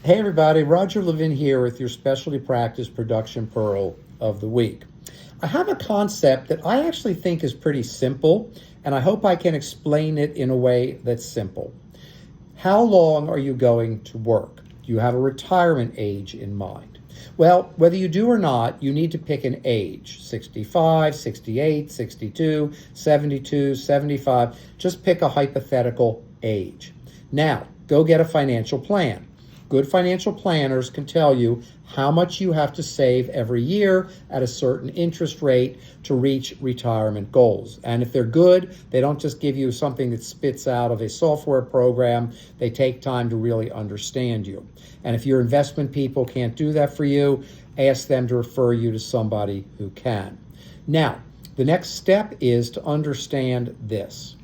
Hey everybody, Roger Levin here with your Specialty Practice Production Pearl of the Week. I have a concept that I actually think is pretty simple, and I hope I can explain it in a way that's simple. How long are you going to work? Do you have a retirement age in mind? Well, whether you do or not, you need to pick an age, 65, 68, 62, 72, 75. Just pick a hypothetical age. Now, go get a financial plan. Good financial planners can tell you how much you have to save every year at a certain interest rate to reach retirement goals. And if they're good, they don't just give you something that spits out of a software program. They take time to really understand you. And if your investment people can't do that for you, ask them to refer you to somebody who can. Now, the next step is to understand this.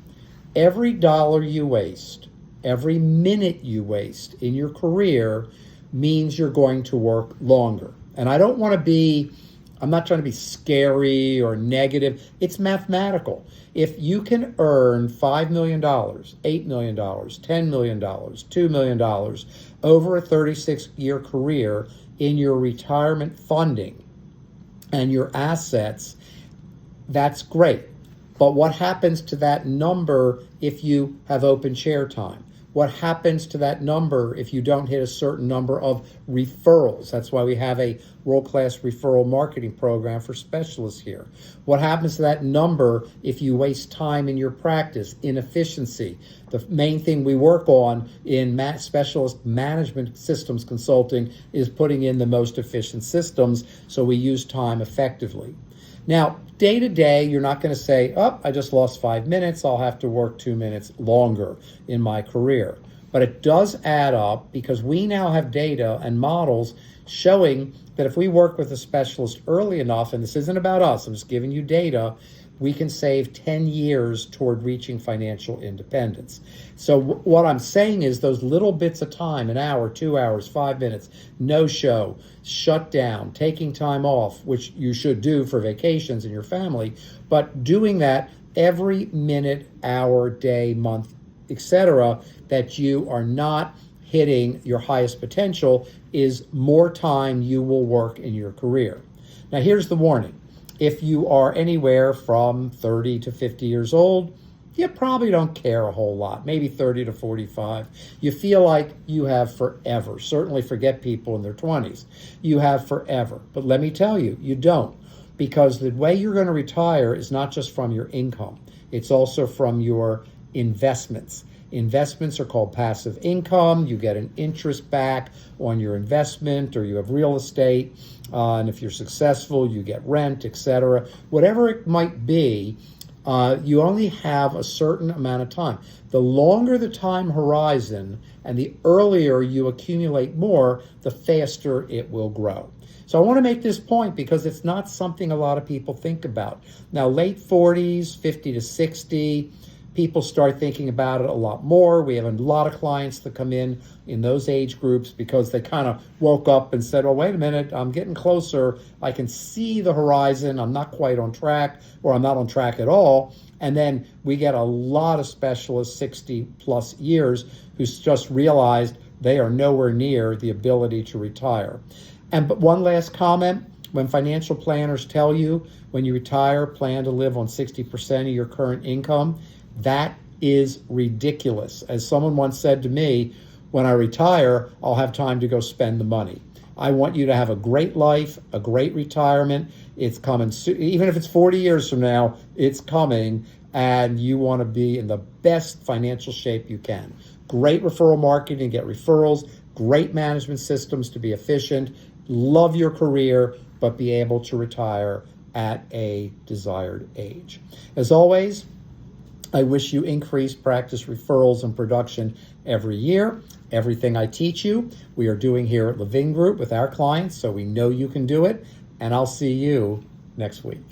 Every dollar you waste, every minute you waste in your career means you're going to work longer. And I'm not trying to be scary or negative. It's mathematical. If you can earn $5 million, $8 million, $10 million, $2 million over a 36-year career in your retirement funding and your assets, that's great. But what happens to that number if you have open chair time? What happens to that number if you don't hit a certain number of referrals? That's why we have a world-class referral marketing program for specialists here. What happens to that number if you waste time in your practice, inefficiency? The main thing we work on in specialist management systems consulting is putting in the most efficient systems so we use time effectively. Now, day to day, you're not going to say, oh, I just lost 5 minutes. I'll have to work 2 minutes longer in my career. But it does add up because we now have data and models showing that if we work with a specialist early enough, and this isn't about us, I'm just giving you data, we can save 10 years toward reaching financial independence. So what I'm saying is those little bits of time, an hour, 2 hours, 5 minutes, no show, shut down, taking time off, which you should do for vacations and your family, but doing that every minute, hour, day, month, etc., that you are not hitting your highest potential is more time you will work in your career. Now here's the warning. If you are anywhere from 30 to 50 years old, you probably don't care a whole lot, maybe 30 to 45. You feel like you have forever. Certainly forget people in their 20s. You have forever. But let me tell you, you don't. Because the way you're going to retire is not just from your income. It's also from your investments. Investments are called passive income. You get an interest back on your investment, or you have real estate. And if you're successful, you get rent, etc. Whatever it might be, you only have a certain amount of time. The longer the time horizon and the earlier you accumulate more, the faster it will grow. So I want to make this point because it's not something a lot of people think about. Now, late 40s, 50 to 60, people start thinking about it a lot more. We have a lot of clients that come in those age groups because they kind of woke up and said, oh, wait a minute, I'm getting closer. I can see the horizon. I'm not quite on track, or I'm not on track at all. And then we get a lot of specialists, 60 plus years, who just realized they are nowhere near the ability to retire. But one last comment. When financial planners tell you when you retire, plan to live on 60% of your current income, that is ridiculous. As someone once said to me, when I retire, I'll have time to go spend the money. I want you to have a great life, a great retirement. It's coming soon. Even if it's 40 years from now, it's coming, and you want to be in the best financial shape you can. Great referral marketing, get referrals, great management systems to be efficient, love your career, but be able to retire at a desired age. As always, I wish you increased practice, referrals, and production every year. Everything I teach you, we are doing here at Levin Group with our clients, so we know you can do it. And I'll see you next week.